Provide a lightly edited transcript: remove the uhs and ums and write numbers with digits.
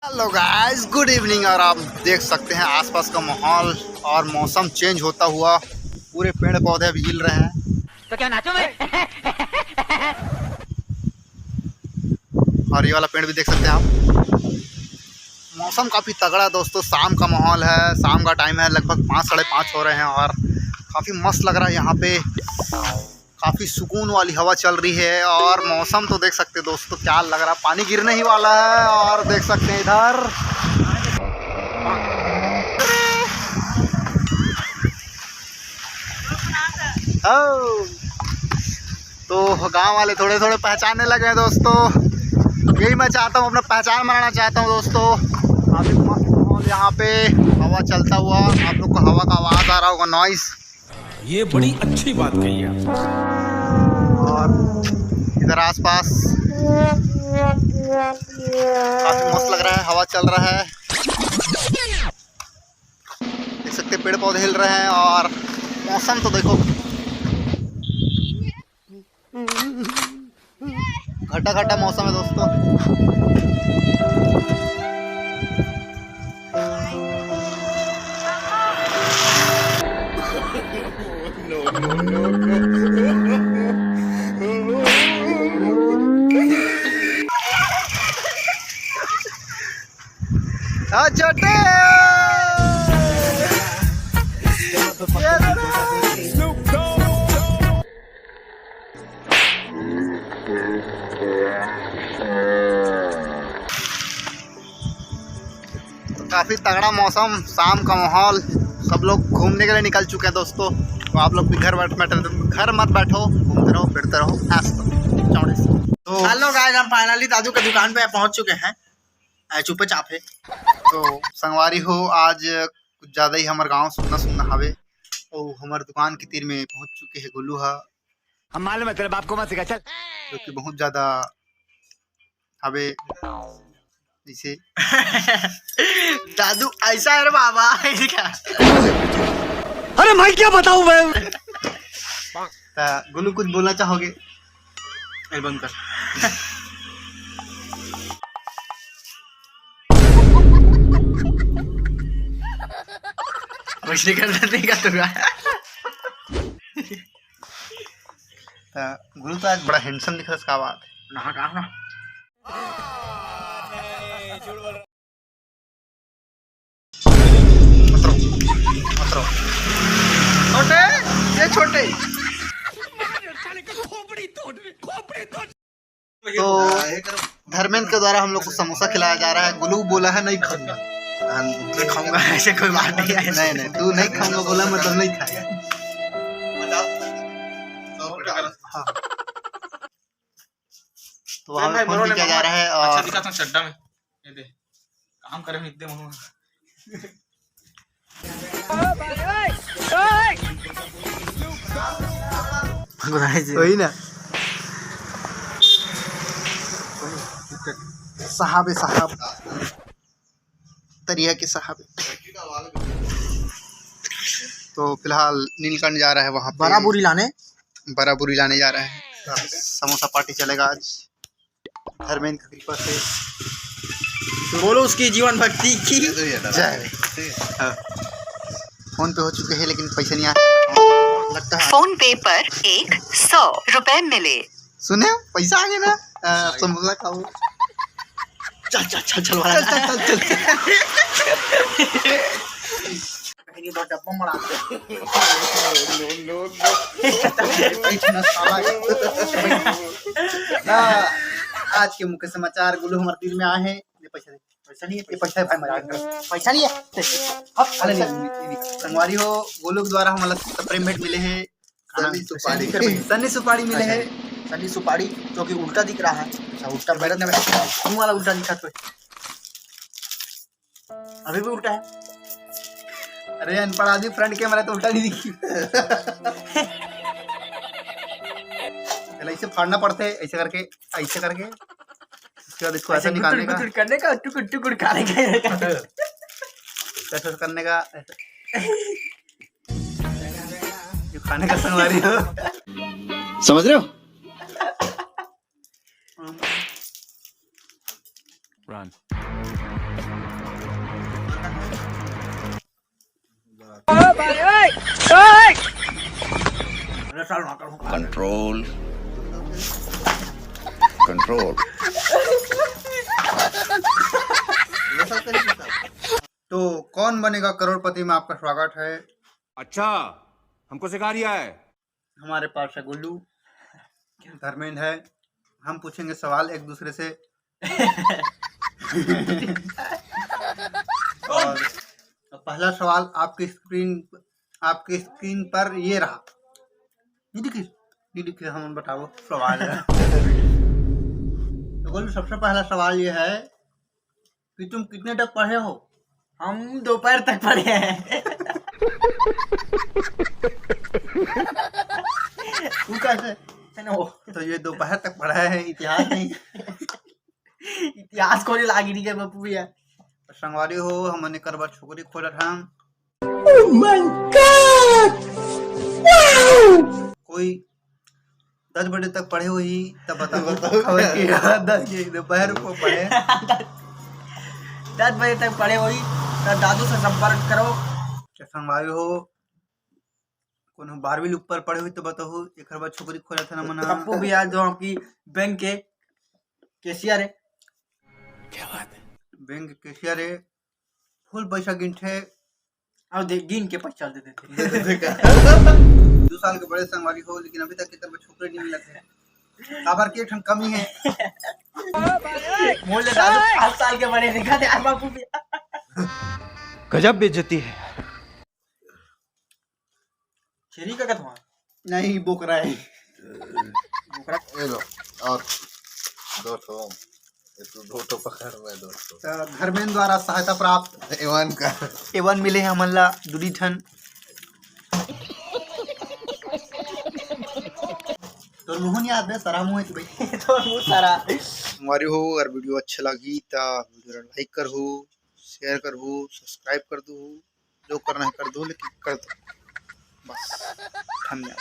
Hello guys, good evening. और आप देख सकते हैं आसपास का माहौल और मौसम चेंज होता हुआ, पूरे पेड़ पौधे अभी हिल रहे हैं। तो क्या नाचो मैं? और ये वाला पेड़ भी देख सकते हैं आप। मौसम काफ़ी तगड़ा है दोस्तों। शाम का माहौल है, शाम का टाइम है, लगभग 5 साढ़े 5 हो रहे हैं और काफ़ी मस्त लग रहा है यहाँ पे। काफ़ी सुकून वाली हवा चल रही है और मौसम तो देख सकते हैं दोस्तों क्या लग रहा है। पानी गिरने ही वाला है और देख सकते हैं इधर तो गांव वाले थोड़े थोड़े पहचानने लगे हैं दोस्तों। यही मैं चाहता हूँ, अपना पहचान बनाना चाहता हूँ दोस्तों। काफ़ी मस्त माहौल यहाँ पे, हवा चलता हुआ। आप लोग को हवा का आवाज़ आ रहा होगा, नॉइस। ये बड़ी अच्छी बात कही है। और इधर आसपास काफ़ी मस्त लग रहा है, हवा चल रहा है। देख सकते पेड़ पौधे हिल रहे हैं और मौसम तो देखो घटा घटा मौसम है दोस्तों। छोटे काफ़ी तगड़ा मौसम, शाम का माहौल। सब लोग घूमने के लिए निकल चुके हैं दोस्तों। तो आप लोग भी घर मत बैठो, घूमते रहो फिरते रहो चौड़े से। तो हेलो गाइस, हम फाइनली दादू के दुकान पे पहुंच चुके हैं। चुपे चापे तो संगवारी हो, आज कुछ ज़्यादा ही हमारे गाँव सुनना सुनना हवे। और हमारे दुकान के तीर में पहुंच चुके हैं गोलू हा, हम मालूम है तेरे बाप को मत सिखा चल। जो कि बहुत ज़्यादा हवे जैसे दादू ऐसा है रे बाबा। अरे भाई क्या बताऊं मैं? गोलू कुछ बोलना चाहोगे? बंद कर। कुछ नहीं करना नहीं का तो गोलू तो आज बड़ा हैंडसम दिख रहा है, इसका बात नहा कहा ना। छोटे ये छोटे तो धर्मेंद्र के द्वारा हम लोग को समोसा खिलाया जा रहा है। गुलू बोला है नहीं खाऊंगा। मैं खाऊंगा, ऐसे कोई बात नहीं है। नहीं नहीं, तू नहीं खाऊंगा बोला मतलब नहीं खाएगा। हाँ। तो वहाँ पे फोन भी किया जा रहा है और अच्छा दिखा था चड्डा में, ये दे काम करे इतने मनु वही ना। साहब साहब तरिया के साहब। तो फिलहाल नीलकंठ जा रहा है वहाँ पे बड़ा बुरी लाने जा रहा है। समोसा पार्टी चलेगा आज धर्मेंद्र की कृपा से। बोलो उसकी जीवन भक्ति की जय। हाँ। फोन पे हो चुके हैं लेकिन पैसे नहीं आ लगता है। फोन पे पर 100 रुपए मिले। सुने पैसा आ गया ना। समोसा खाओ। चल चल चल चल डब्बा मरा आज के मुख्य समाचार गुलू हमारे तीर में आए हैं। ये पैसा नहीं है, ये पैसा है भाई, मजाक कर। पैसा नहीं है। संगवारी हो, गोलू के द्वारा हमारा सप्लीमेंट मिले हैं। सन्नी सुपारी मिले हैं। सन्नी सुपारी जो कि उल्टा दिख रहा है। अच्छा उल्टा बैठ मुंह वाला उल्टा दिखा तो अभी भी उल्टा है। अरे अनपढ़ आदमी, फ्रंट कैमरा तो उल्टा नहीं दिखी। ऐसे फाड़ना पड़ते है, ऐसे करके उसके बाद इसको ऐसा निकालने का, करने का टुकुर खाने का ऐसा करने का, जो खाने का संगवारी हो, समझ रहे हो? Run. साल ना करूँ कंट्रोल कंट्रोल। तो कौन बनेगा करोड़पति में आपका स्वागत है। अच्छा हमको सिखा रिया है। हमारे पास है गुल्लू, धर्मेंद्र है। हम पूछेंगे सवाल एक दूसरे से और पहला सवाल आपकी स्क्रीन पर ये रहा। ये देखिए हम बताओ सवाल है। तो गुल्लू सबसे पहला सवाल ये है कि तुम कितने तक पढ़े हो। हम दोपहर तक पढ़े हैं। तू कैसे। तो ये दोपहर तक पढ़ा है, इतिहास नहीं। इतिहास को लागी नहीं कर बापू भैया। संगवारी हो हमने करवा छोकरी खोला था। कोई 10 बजे तक पढ़े हुई तब बताओ खबर की 10 दोपहर को पढ़े 10 बजे तक पढ़े हुई तब दादू से संपर्क करो। संगवारी हो कोनो 12वीं ऊपर पढ़े हुई तो बताओ एक बार छोकरी खोला था ना मना। पप्पू भैया जो आपकी बैंक के कैशियर है। क्या बात है। बैंक के कैशियर है, फुल पैसा गिनते और गिन के पैसा दे देते। 2 साल के बड़े संगवारी हो लेकिन अभी तक कितना छोकरी नहीं मिला है। काबर के ठन कमी है। मोले दादू 5 साल के बड़े दिखा दे बापू भैया। गजब बेइज्जती है। छेरी का कथवा नहीं बोकरा है। ये लो और 200 ये तो 200 पकड़ में 200 तो धर्मेंद्र द्वारा सहायता प्राप्त एवन का एवन मिले हैं हमन ला 2 ठन। तो मुहन याद है सारा मुँह है भाई। तो बहुत सारा हमारी हो अगर वीडियो अच्छा लगी तो वीडियो लाइक कर हो, शेयर कर हो, सब्सक्राइब कर दो, जो करना है कर दो, लेकिन कर दो बस। धन्यवाद।